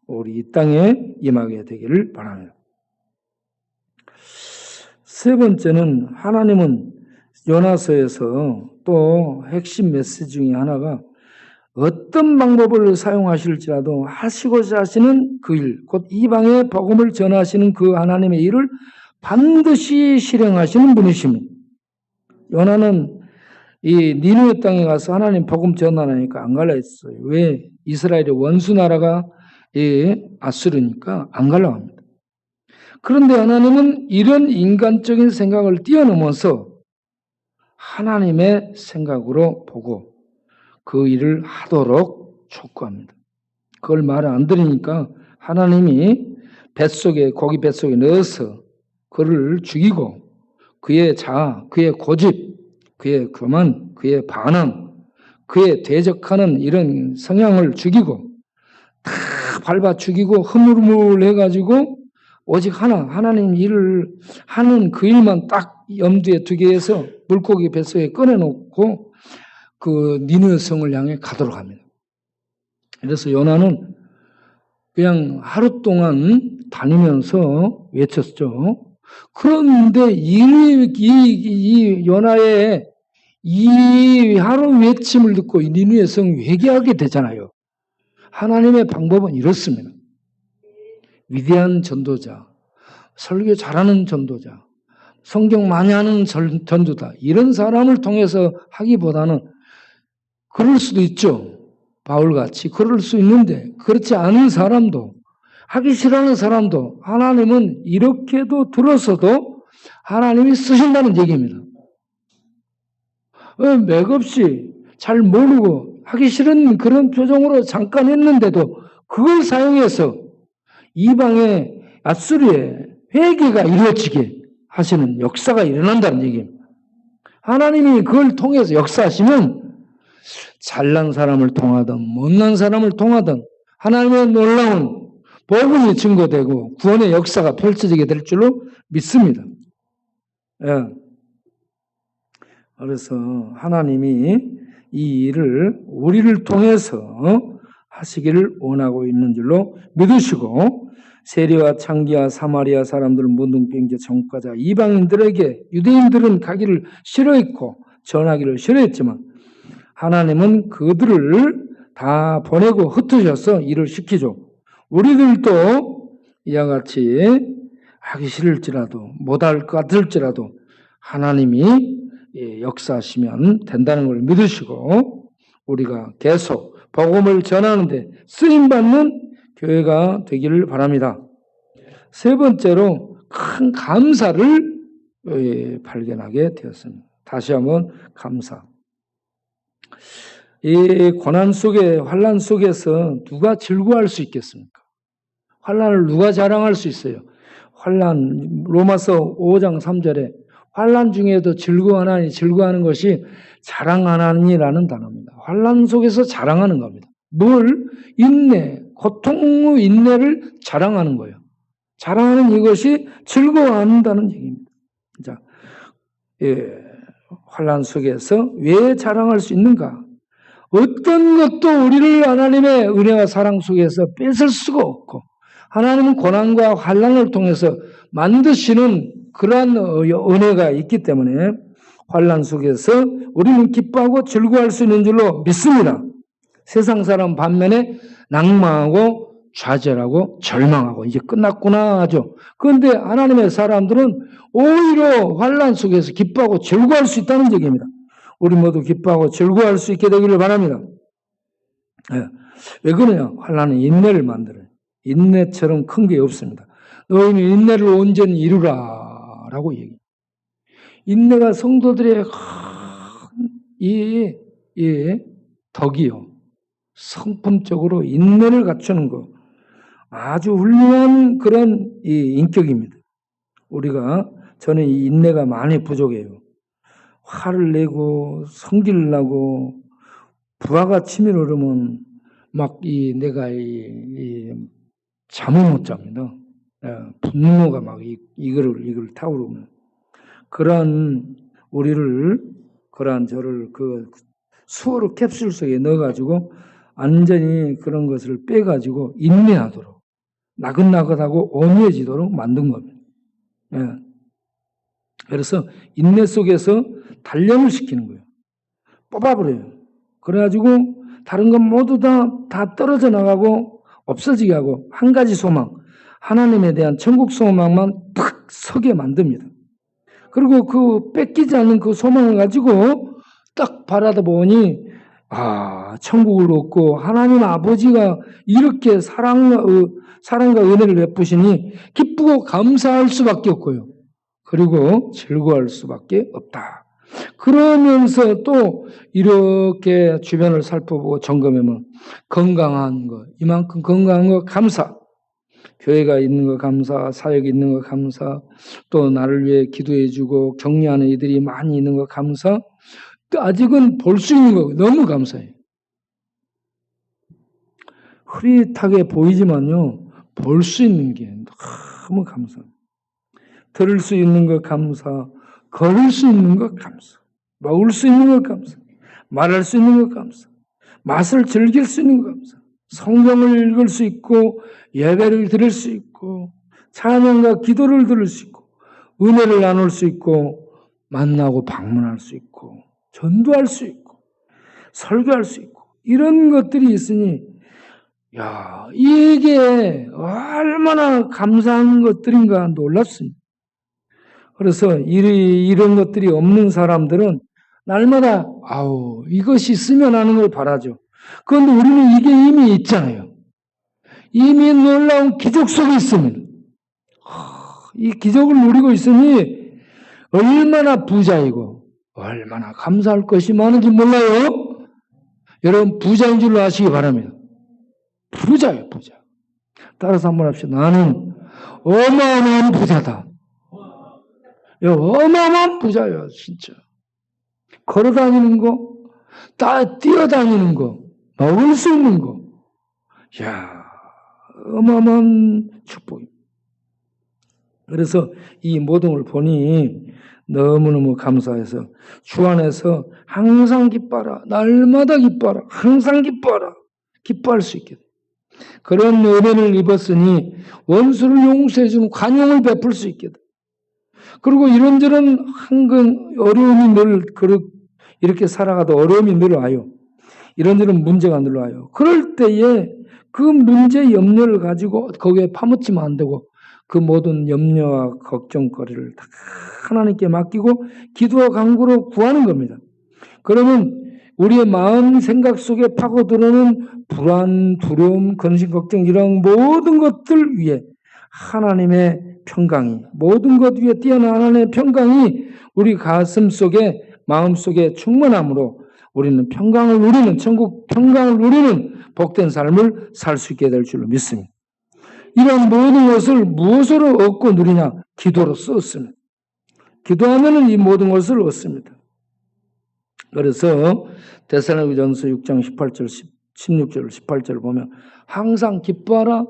우리 이 땅에 임하게 되기를 바랍니다. 세 번째는 하나님은 요나서에서 또 핵심 메시지 중에 하나가 어떤 방법을 사용하실지라도 하시고자 하시는 그 일, 곧 이방의 복음을 전하시는 그 하나님의 일을 반드시 실행하시는 분이십니다. 요나는 이 니느웨 땅에 가서 하나님 복음 전하니까 안 갈라 했어요. 왜? 이스라엘의 원수 나라가 아수르니까 안 갈라고 합니다. 그런데 하나님은 이런 인간적인 생각을 뛰어넘어서 하나님의 생각으로 보고 그 일을 하도록 촉구합니다. 그걸 말을 안 들으니까 하나님이 고기 뱃속에 넣어서 그를 죽이고 그의 자아, 그의 고집, 그의 교만, 그의 반항, 그의 대적하는 이런 성향을 죽이고 다 밟아 죽이고 흐물흐물해가지고 오직 하나님 일을 하는 그 일만 딱 염두에 두게 해서 물고기 뱃속에 꺼내놓고 그 니느웨 성을 향해 가도록 합니다. 그래서 요나는 그냥 하루 동안 다니면서 외쳤죠. 그런데 이 요나의 이 하루 외침을 듣고 니느웨 성이 회개하게 되잖아요. 하나님의 방법은 이렇습니다. 위대한 전도자, 설교 잘하는 전도자, 성경 많이 하는 전도자 이런 사람을 통해서 하기보다는 그럴 수도 있죠. 바울같이 그럴 수 있는데 그렇지 않은 사람도 하기 싫어하는 사람도 하나님은 이렇게도 들어서도 하나님이 쓰신다는 얘기입니다. 맥없이 잘 모르고 하기 싫은 그런 표정으로 잠깐 했는데도 그걸 사용해서 이방의 아수르의 회개가 이루어지게 하시는 역사가 일어난다는 얘기입니다. 하나님이 그걸 통해서 역사하시면 잘난 사람을 통하든 못난 사람을 통하든 하나님의 놀라운 복음이 증거되고 구원의 역사가 펼쳐지게 될 줄로 믿습니다. 예. 그래서 하나님이 이 일을 우리를 통해서 하시기를 원하고 있는 줄로 믿으시고 세리와 창기와 사마리아 사람들 문둥병자 전과자 이방인들에게 유대인들은 가기를 싫어했고 전하기를 싫어했지만 하나님은 그들을 다 보내고 흩으셔서 일을 시키죠. 우리들도 이와 같이 하기 싫을지라도 못할 것 같을지라도 하나님이 역사하시면 된다는 걸 믿으시고 우리가 계속 복음을 전하는데 쓰임받는 교회가 되기를 바랍니다. 세 번째로 큰 감사를 발견하게 되었습니다. 다시 한번 감사. 이 고난 속에 환난 속에서 누가 즐거워할 수 있겠습니까? 환난을 누가 자랑할 수 있어요? 환난 로마서 5장 3절에 환난 중에도 즐거워하나니 즐거워하는 것이 자랑하나니라는 단어입니다. 환난 속에서 자랑하는 겁니다. 뭘? 인내, 고통의 인내를 자랑하는 거예요. 자랑하는 이것이 즐거워한다는 얘기입니다. 자, 환난 속에서 왜 자랑할 수 있는가? 어떤 것도 우리를 하나님의 은혜와 사랑 속에서 뺏을 수가 없고 하나님은 고난과 환난을 통해서 만드시는 그러한 은혜가 있기 때문에 환난 속에서 우리는 기뻐하고 즐거워할 수 있는 줄로 믿습니다. 세상 사람 반면에 낭망하고 좌절하고 절망하고 이제 끝났구나 하죠. 그런데 하나님의 사람들은 오히려 환난 속에서 기뻐하고 즐거워할 수 있다는 얘기입니다. 우리 모두 기뻐하고 즐거워할 수 있게 되기를 바랍니다. 네. 왜 그러냐? 환난은 인내를 만들어요. 인내처럼 큰 게 없습니다. 너희는 인내를 온전히 이루라 라고 얘기해요. 인내가 성도들의 이 덕이요. 성품적으로 인내를 갖추는 거. 아주 훌륭한 그런 이 인격입니다. 저는 이 인내가 많이 부족해요. 화를 내고 성질을 나고 부하가 치밀어 오르면 막 내가 잠을 못 잡니다. 분노가 막 이걸 타오르면 그러한 저를 그 수어로 캡슐 속에 넣어가지고 완전히 그런 것을 빼가지고 인내하도록 나긋나긋하고 온유해지도록 만든 겁니다. 그래서 인내 속에서 단련을 시키는 거예요. 뽑아버려요. 그래가지고 다른 건 모두 다 떨어져 나가고 없어지게 하고 한 가지 소망, 하나님에 대한 천국 소망만 탁 서게 만듭니다. 그리고 그 뺏기지 않는 그 소망을 가지고 딱 바라다 보니 천국을 얻고 하나님 아버지가 이렇게 사랑과 은혜를 베푸시니 기쁘고 감사할 수밖에 없고요. 그리고 즐거워할 수밖에 없다. 그러면서 또 이렇게 주변을 살펴보고 점검하면 건강한 거, 이만큼 건강한 거 감사. 교회가 있는 거 감사, 사역이 있는 거 감사, 또 나를 위해 기도해주고 격려하는 이들이 많이 있는 거 감사, 또 아직은 볼 수 있는 거 너무 감사해요. 흐릿하게 보이지만요, 볼 수 있는 게 너무 감사합니다. 들을 수 있는 거 감사, 걸을 수 있는 거 감사, 먹을 수 있는 거 감사, 말할 수 있는 거 감사, 맛을 즐길 수 있는 거 감사, 성경을 읽을 수 있고 예배를 드릴 수 있고 찬양과 기도를 들을 수 있고 은혜를 나눌 수 있고 만나고 방문할 수 있고 전도할 수 있고 설교할 수 있고 이런 것들이 있으니 이게 얼마나 감사한 것들인가 놀랍습니다. 그래서 이런 것들이 없는 사람들은 날마다 이것이 있으면 하는 걸 바라죠. 그런데 우리는 이게 이미 있잖아요. 이미 놀라운 기적 속에 있습니다. 이 기적을 누리고 있으니 얼마나 부자이고 얼마나 감사할 것이 많은지 몰라요. 여러분 부자인 줄로 아시기 바랍니다. 부자예요, 부자. 따라서 한번 합시다. 나는 어마어마한 부자다. 어마어마한 부자예요, 진짜. 걸어다니는 거, 뛰어다니는 거, 먹을 수 있는 거. 어마어마한 축복입니다. 그래서 이 모든 걸 보니 너무너무 감사해서 주 안에서 항상 기뻐하라. 날마다 기뻐하라. 항상 기뻐하라. 기뻐할 수 있게 돼. 그런 은혜를 입었으니 원수를 용서해주는 관용을 베풀 수 있게 돼. 그리고 이런저런 어려움이 늘 이렇게 살아가도 어려움이 늘 와요. 이런저런 문제가 늘 와요. 그럴 때에 그 문제 염려를 가지고 거기에 파묻히면 안 되고 그 모든 염려와 걱정거리를 다 하나님께 맡기고 기도와 간구로 구하는 겁니다. 그러면 우리의 마음 생각 속에 파고들어오는 불안, 두려움, 근심, 걱정 이런 모든 것들 위에 하나님의 평강이 모든 것 위에 뛰어난 하나님의 평강이 우리 가슴 속에 마음 속에 충만함으로 우리는 평강을 누리는 천국 평강을 누리는 복된 삶을 살 수 있게 될 줄로 믿습니다. 이런 모든 것을 무엇으로 얻고 누리냐? 기도로서 얻습니다. 기도하면 이 모든 것을 얻습니다. 그래서 데살로니가전서 6장 18절, 16절, 18절을 보면 항상 기뻐하라.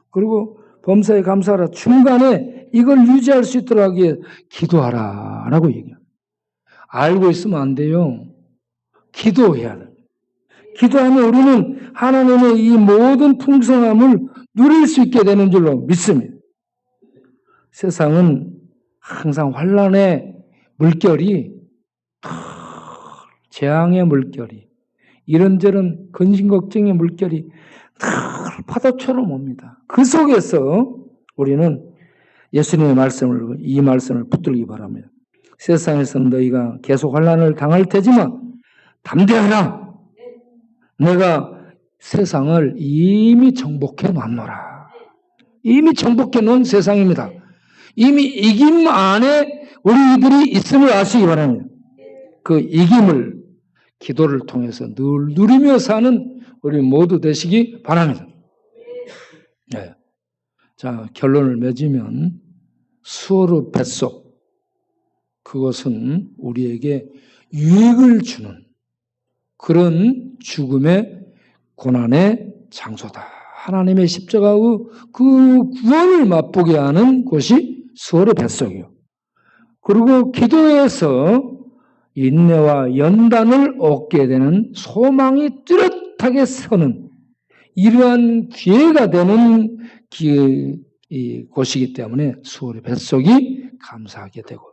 그리고 범사에 감사하라. 중간에 이걸 유지할 수 있도록 하기 위해 기도하라 라고 얘기해요. 알고 있으면 안 돼요. 기도해야 돼요. 기도하면 우리는 하나님의 이 모든 풍성함을 누릴 수 있게 되는 줄로 믿습니다. 세상은 항상 환난의 물결이, 재앙의 물결이, 이런저런 근심 걱정의 물결이 늘 파도처럼 옵니다. 그 속에서 우리는 예수님의 말씀을, 이 말씀을 붙들기 바랍니다. 세상에서는 너희가 계속 환난을 당할 테지만 담대하라. 내가 세상을 이미 정복해 놨노라. 이미 정복해 놓은 세상입니다. 이미 이김 안에 우리들이 있음을 아시기 바랍니다. 그 이김을 기도를 통해서 늘 누리며 사는 우리 모두 되시기 바랍니다. 네. 자, 결론을 맺으면 수어로 뱃속, 그것은 우리에게 유익을 주는 그런 죽음의 고난의 장소다. 하나님의 십자가의 그 구원을 맛보게 하는 곳이 수월의 뱃속이요. 그리고 기도에서 인내와 연단을 얻게 되는 소망이 뚜렷하게 서는 이러한 기회가 되는 곳이기 때문에 수월의 뱃속이 감사하게 되고,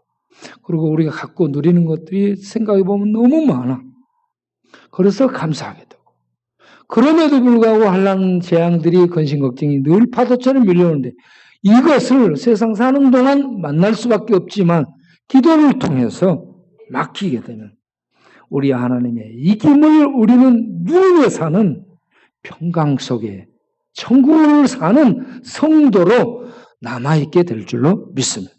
그리고 우리가 갖고 누리는 것들이 생각해 보면 너무 많아. 그래서 감사하게 되고, 그럼에도 불구하고 환난 재앙들이 근심 걱정이 늘 파도처럼 밀려오는데 이것을 세상 사는 동안 만날 수밖에 없지만 기도를 통해서 막히게 되면 우리 하나님의 이김을 우리는 누리며 사는 평강 속에 천국을 사는 성도로 남아있게 될 줄로 믿습니다.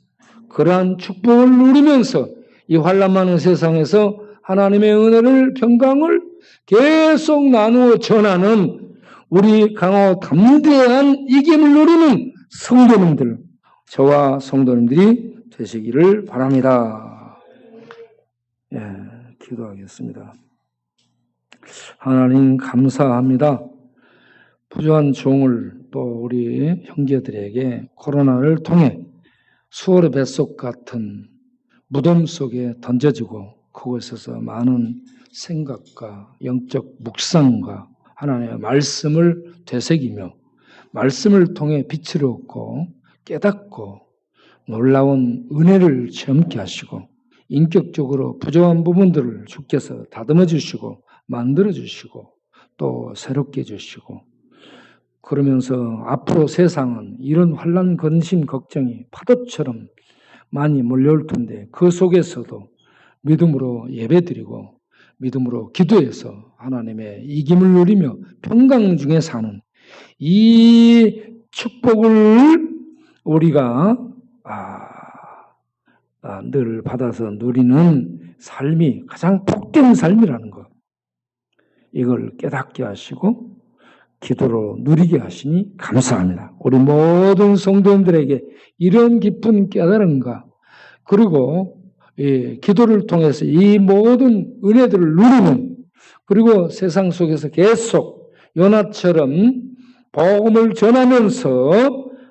그러한 축복을 누리면서 이 환난 많은 세상에서 하나님의 은혜를, 평강을 계속 나누어 전하는 우리 강하고 담대한 이김을 누리는 성도님들, 저와 성도님들이 되시기를 바랍니다. 예, 기도하겠습니다. 하나님 감사합니다. 부족한 종을 또 우리 형제들에게 코로나를 통해 수월의 뱃속 같은 무덤 속에 던져지고 그곳에서 많은 생각과 영적 묵상과 하나님의 말씀을 되새기며 말씀을 통해 빛을 얻고 깨닫고 놀라운 은혜를 체험케 하시고 인격적으로 부족한 부분들을 주께서 다듬어 주시고 만들어 주시고 또 새롭게 해주시고, 그러면서 앞으로 세상은 이런 환난 근심 걱정이 파도처럼 많이 몰려올 텐데 그 속에서도 믿음으로 예배드리고 믿음으로 기도해서 하나님의 이김을 누리며 평강 중에 사는 이 축복을 우리가 늘 받아서 누리는 삶이 가장 복된 삶이라는 것, 이걸 깨닫게 하시고 기도로 누리게 하시니 감사합니다. 우리 모든 성도님들에게 이런 깊은 깨달음과 그리고 기도를 통해서 이 모든 은혜들을 누리는, 그리고 세상 속에서 계속 요나처럼 복음을 전하면서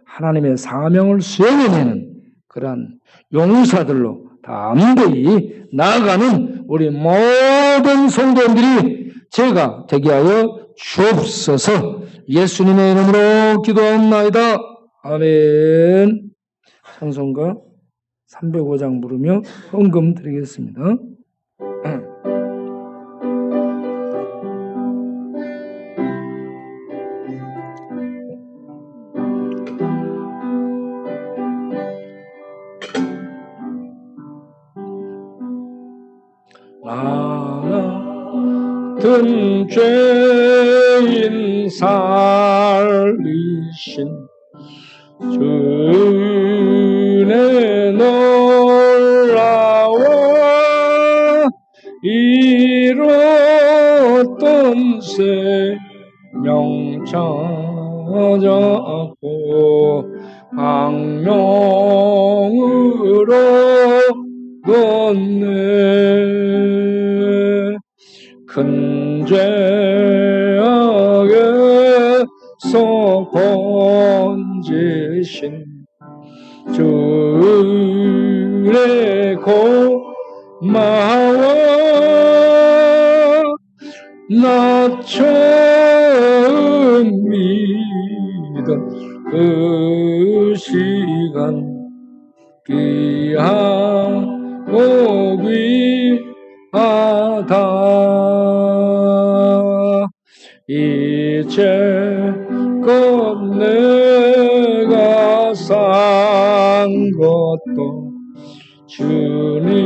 하나님의 사명을 수행해내는 그러한 용사들로 담대히 나아가는 우리 모든 성도님들이 제가 되게 하여 주옵소서. 예수님의 이름으로 기도하옵나이다. 아멘. 찬송가 305장 부르며 헌금 드리겠습니다. 같은 죄인 살리신 주의 놀라워 이뤘던 생명 찾아고 광명으로 걷네. 큰 죄악에서 건지신 주의 고마워 나 처음 믿은 그 시간 귀하고 귀하다. 이제껏 내가 산 것도 주님의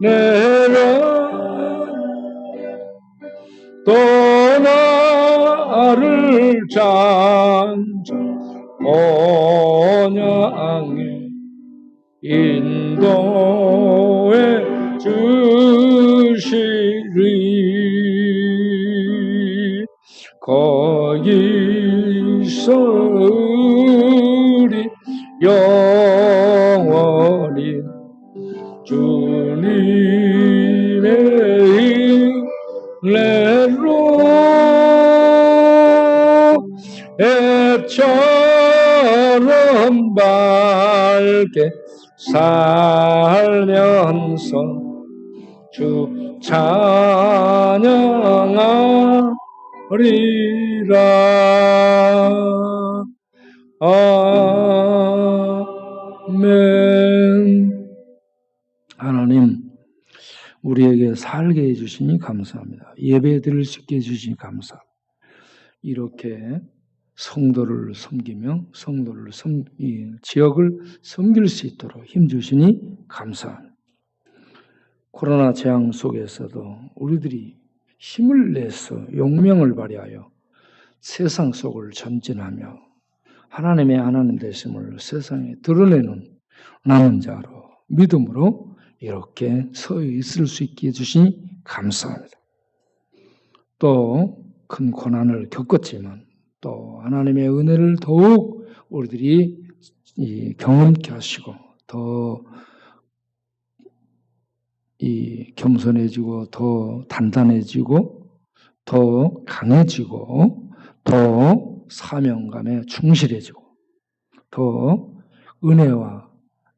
은혜라. 또 나를 잔잔 언양에 인도해 주시리. 거기서 우리 영원히 주님의 은혜로 애처럼 밝게 살면서 주 찬양하리라. 아멘. 하나님, 우리에게 살게 해주시니 감사합니다. 예배 드릴 수 있게 해주시니 감사합니다. 이렇게 성도를 섬기며 이 지역을 섬길 수 있도록 힘주시니 감사합니다. 코로나 재앙 속에서도 우리들이 힘을 내서 용명을 발휘하여 세상 속을 전진하며 하나님의 하나님 되심을 세상에 드러내는 남은 자로 믿음으로 이렇게 서 있을 수 있게 해주시니 감사합니다. 또 큰 고난을 겪었지만 또 하나님의 은혜를 더욱 우리들이 경험케 하시고 더 겸손해지고 더 단단해지고 더 강해지고 더 사명감에 충실해지고 더 은혜와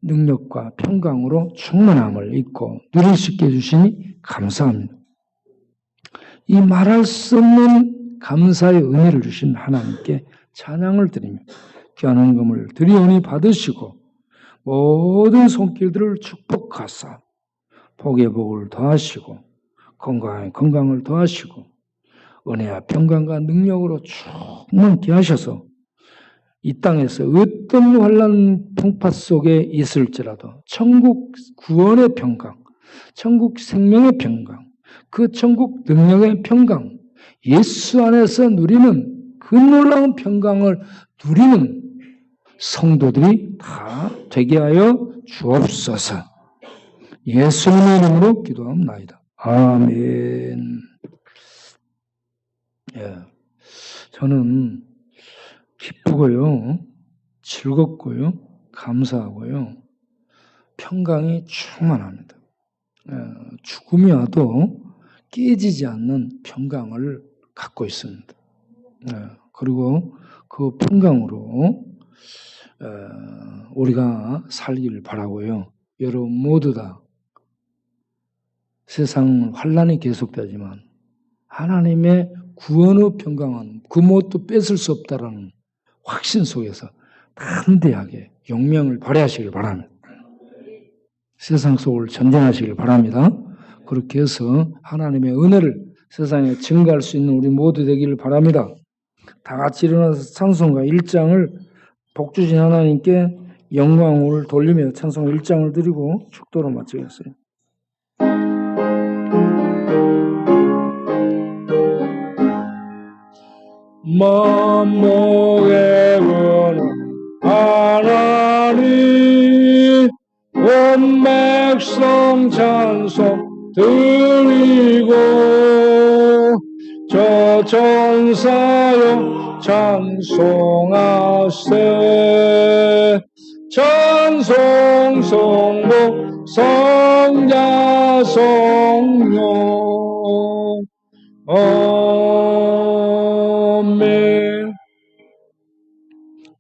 능력과 평강으로 충만함을 잊고 누릴 수 있게 해주시니 감사합니다. 이 말할 수 없는 감사의 은혜를 주신 하나님께 찬양을 드리며 귀한 헌금을 드리오니 받으시고 모든 손길들을 축복하사 복의 복을 더하시고 건강에 건강을 더하시고 은혜와 평강과 능력으로 충만케 하셔서 이 땅에서 어떤 환난 풍파 속에 있을지라도 천국 구원의 평강, 천국 생명의 평강, 그 천국 능력의 평강, 예수 안에서 누리는 그 놀라운 평강을 누리는 성도들이 다 되게 하여 주옵소서. 예수님의 이름으로 기도합니다. 아멘. 예, 저는 기쁘고요, 즐겁고요, 감사하고요, 평강이 충만합니다. 죽음이 와도 깨지지 않는 평강을 갖고 있습니다. 그리고 그 평강으로 우리가 살기를 바라고요. 여러분 모두 다 세상 환난이 계속되지만 하나님의 구원의 평강은 그 무엇도 뺏을 수 없다라는 확신 속에서 담대하게 용명을 발휘하시길 바랍니다. 세상 속을 전진하시길 바랍니다. 그렇게 해서 하나님의 은혜를 세상에 증가할 수 있는 우리 모두 되기를 바랍니다. 다 같이 일어나서 찬송가 1장을 복주신 하나님께 영광을 돌리며 찬송가 1장을 드리고 축도로 마치겠어요. 만목의 원 하나님 온 백성 찬송 드리고 저 전사여 찬송하세 찬송 성복 성자 성령